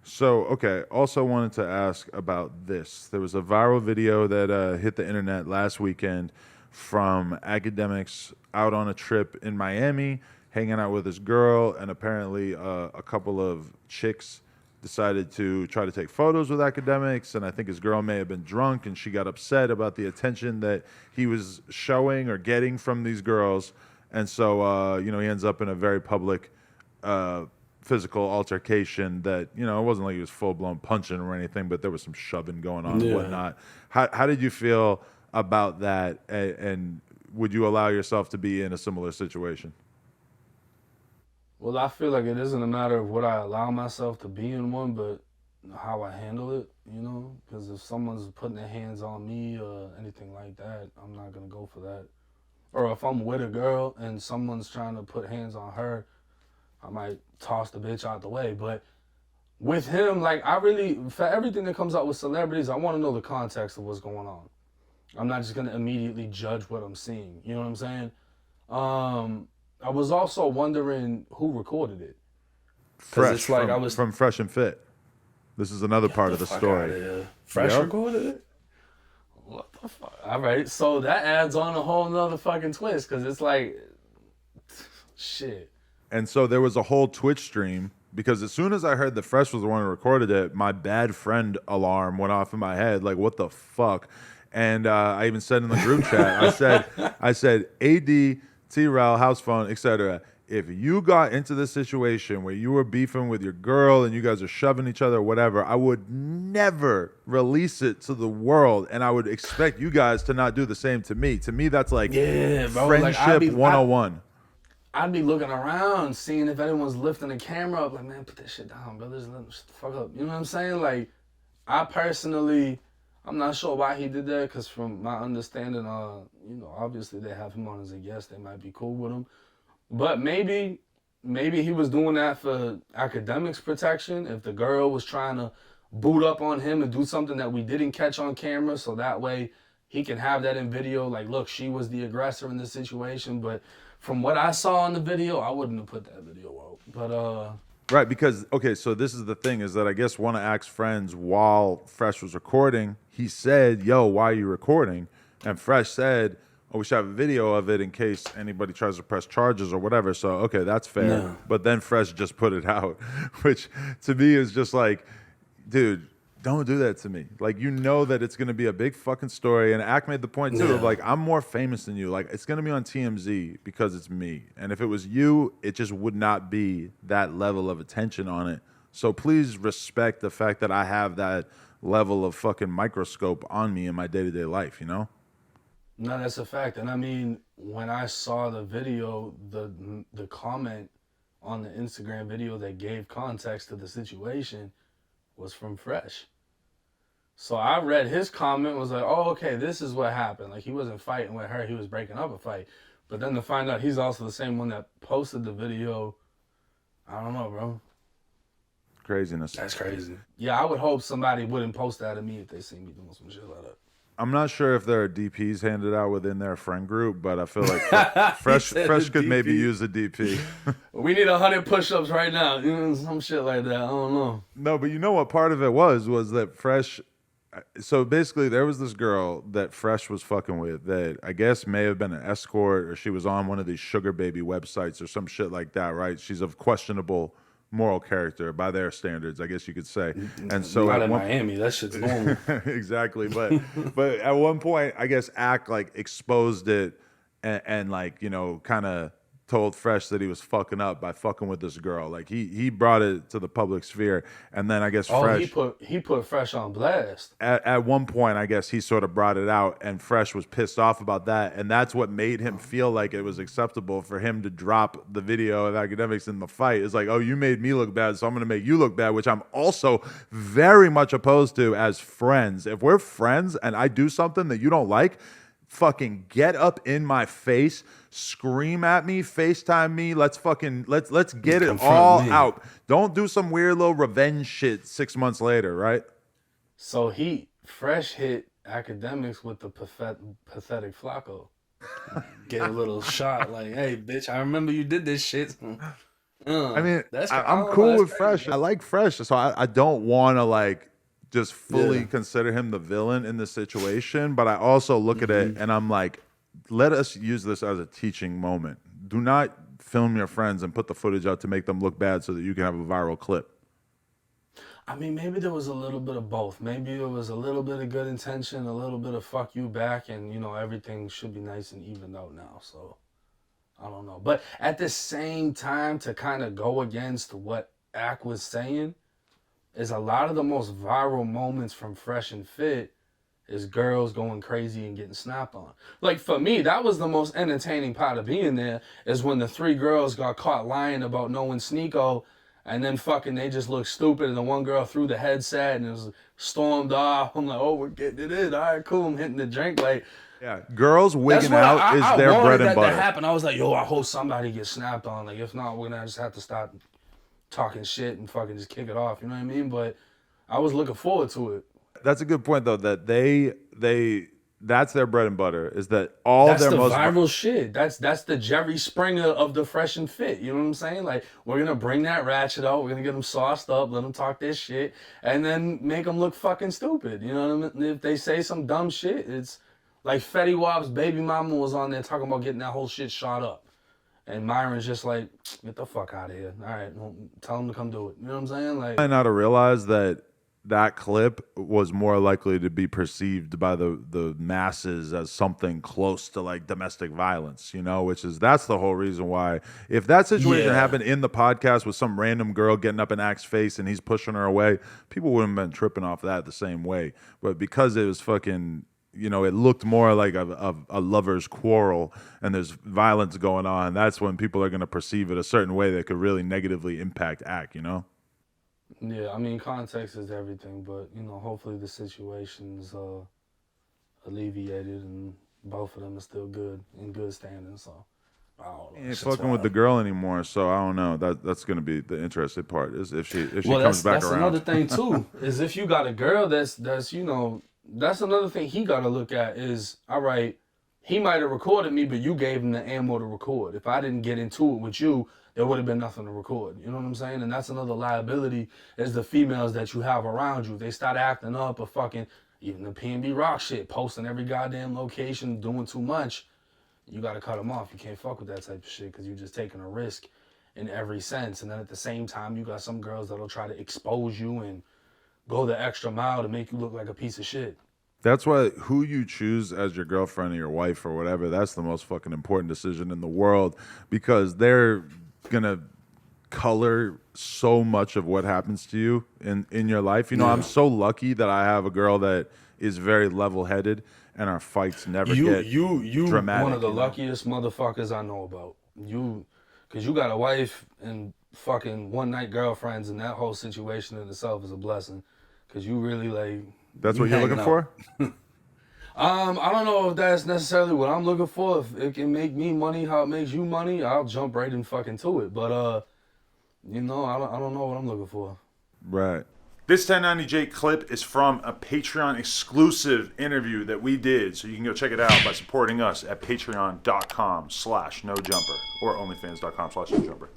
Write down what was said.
So, okay, also wanted to ask about this. There was a viral video that hit the internet last weekend from academics out on a trip in Miami, hanging out with this girl, and apparently a couple of chicks decided to try to take photos with academics. And I think his girl may have been drunk, and she got upset about the attention that he was showing or getting from these girls. And so, he ends up in a very public uh, physical altercation that, it wasn't like he was full blown punching or anything, but there was some shoving going on and Yeah. whatnot. How did you feel about that? And would you allow yourself to be in a similar situation? Well, I feel like it isn't a matter of what I allow myself to be in one, but how I handle it, you know? Because if someone's putting their hands on me or anything like that, I'm not going to go for that. Or if I'm with a girl and someone's trying to put hands on her, I might toss the bitch out the way. But with him, like, I really, for everything that comes out with celebrities, I want to know the context of what's going on. I'm not just going to immediately judge what I'm seeing. You know what I'm saying? I was also wondering who recorded it. Because Fresh it's like I from was, from Fresh and Fit. This is another get part the of the fuck out story. of here. Fresh Yep. recorded it? What the fuck? All right. So that adds on a whole nother fucking twist because it's like, shit. And so there was a whole Twitch stream because as soon as I heard that Fresh was the one who recorded it, my bad friend alarm went off in my head. Like, what the fuck? And I even said in the group chat, I said, AD, T-Rel, house phone, etc. If you got into this situation where you were beefing with your girl and you guys are shoving each other or whatever, I would never release it to the world, and I would expect you guys to not do the same to me. To me, that's like Yeah, bro. Like friendship 101. I'd be looking around, seeing if anyone's lifting the camera up. Like, man, put that shit down, brothers. Let them shut the fuck up. You know what I'm saying? Like, I personally, I'm not sure why he did that. Because from my understanding, obviously they have him on as a guest. They might be cool with him. But maybe he was doing that for academics protection. If the girl was trying to boot up on him and do something that we didn't catch on camera, so that way he can have that in video. Like, look, she was the aggressor in this situation. But from what I saw in the video, I wouldn't have put that video out. But Right, because okay, so this is the thing is that I guess one of Act's friends while Fresh was recording, he said, "Yo, why are you recording?" And Fresh said, "Oh, we should have a video of it in case anybody tries to press charges or whatever." So okay, that's fair. no, But then Fresh just put it out, which to me is just like, dude, don't do that to me. Like, that it's gonna be a big fucking story. And Ack made the point too of no. like, I'm more famous than you. Like, it's gonna be on TMZ because it's me. And if it was you, it just would not be that level of attention on it. So please respect the fact that I have that level of fucking microscope on me in my day to day life, you know? No, that's a fact. And I mean, when I saw the video, the comment on the Instagram video that gave context to the situation was from Fresh. So I read his comment, was like, oh, okay, this is what happened. Like, he wasn't fighting with her, he was breaking up a fight. But then to find out he's also the same one that posted the video, I don't know, bro. Craziness. That's crazy. Yeah, I would hope somebody wouldn't post that of me if they see me doing some shit like I'm not sure if there are DPs handed out within their friend group, but I feel like that. He said the Fresh could maybe DP. use a DP. We need 100 push-ups right now. You know, some shit like that. I don't know. No, but you know what part of it was that Fresh. So basically, there was this girl that Fresh was fucking with that I guess may have been an escort or she was on one of these sugar baby websites or some shit like that, right? She's of questionable moral character by their standards, I guess you could say. And so Not at in one Miami. That shit's normal. exactly, but at one point, I guess Ack like exposed it and like kind of told Fresh that he was fucking up by fucking with this girl. Like he brought it to the public sphere, and then I guess Oh, he Fresh put he put Fresh on blast. at one point, I guess he sort of brought it out, and Fresh was pissed off about that, and that's what made him feel like it was acceptable for him to drop the video of academics in the fight. It's like, oh, you made me look bad, so I'm going to make you look bad, which I'm also very much opposed to as friends. If we're friends and I do something that you don't like, fucking get up in my face, scream at me, FaceTime me. Let's get it Confront all me. out. Don't do some weird little revenge shit 6 months later, right? So Fresh hit academics with the pathetic Flacco. Get a little shot like, hey, bitch, I remember you did this shit. I mean, I I'm don't know, cool that's with crazy. Fresh. I like Fresh, so I don't want to like just fully Yeah. consider him the villain in the situation. But I also look at it and I'm like, let us use this as a teaching moment. Do not film your friends and put the footage out to make them look bad so that you can have a viral clip. I mean, maybe there was a little bit of both. Maybe it was a little bit of good intention, a little bit of fuck you back, and everything should be nice and evened out now. So I don't know. But at the same time, to kind of go against what Ack was saying, is a lot of the most viral moments from Fresh and Fit is girls going crazy and getting snapped on. Like for me, that was the most entertaining part of being there, is when the three girls got caught lying about knowing Sneeko, and then fucking they just looked stupid, and the one girl threw the headset and it was stormed off. I'm like, oh, we're getting it in. All right, cool. I'm hitting the drink. Like, Yeah, girls that's wigging what out is I their wanted bread and that to butter. happen. I was like, yo, I hope somebody gets snapped on. Like, if not, we're gonna just have to stop talking shit and fucking just kick it off. You know what I mean? But I was looking forward to it. That's a good point though. That they that's their bread and butter. Is that all That's their the most viral shit. That's the Jerry Springer of the Fresh and Fit. You know what I'm saying? Like, we're gonna bring that ratchet out. We're gonna get them sauced up, let them talk their shit, and then make them look fucking stupid. You know what I mean? If they say some dumb shit, it's like Fetty Wap's baby mama was on there talking about getting that whole shit shot up, and Myron's just like, get the fuck out of here. All right, well, tell them to come do it. You know what I'm saying? Like, I not to realize that that clip was more likely to be perceived by the masses as something close to like domestic violence, which is that's the whole reason why if that situation yeah. happened in the podcast with some random girl getting up in Axe face and he's pushing her away, people wouldn't have been tripping off that the same way. But because it was fucking it looked more like a lover's quarrel and there's violence going on, that's when people are going to perceive it a certain way that could really negatively impact Act. Yeah, I mean, context is everything, but hopefully the situation's alleviated and both of them are still good in good standing. So I don't know. He ain't fucking with the girl anymore, so I don't know. That's gonna be the interesting part is if she Well, comes back that's around. another thing too. Is if you got a girl that's that's another thing he got to look at is, all right, he might have recorded me, but you gave him the ammo to record. If I didn't get into it with you, there would have been nothing to record. You know what I'm saying? And that's another liability is the females that you have around you. If they start acting up or fucking, even the P&B Rock shit, posting every goddamn location, doing too much, you got to cut them off. You can't fuck with that type of shit because you're just taking a risk in every sense. And then at the same time, you got some girls that'll try to expose you and go the extra mile to make you look like a piece of shit. That's why who you choose as your girlfriend or your wife or whatever, that's the most fucking important decision in the world because they're gonna color so much of what happens to you in your life. I'm so lucky that I have a girl that is very level-headed and our fights never get dramatic. One of the luckiest motherfuckers I know about. Because you got a wife and fucking one-night girlfriends, and that whole situation in itself is a blessing. Because you really like... That's what you're looking for? I don't know if that's necessarily what I'm looking for. If it can make me money how it makes you money, I'll jump right in fucking to it. But I don't know what I'm looking for. Right. This 1090J clip is from a Patreon exclusive interview that we did. So you can go check it out by supporting us at patreon.com/nojumper or onlyfans.com/nojumper.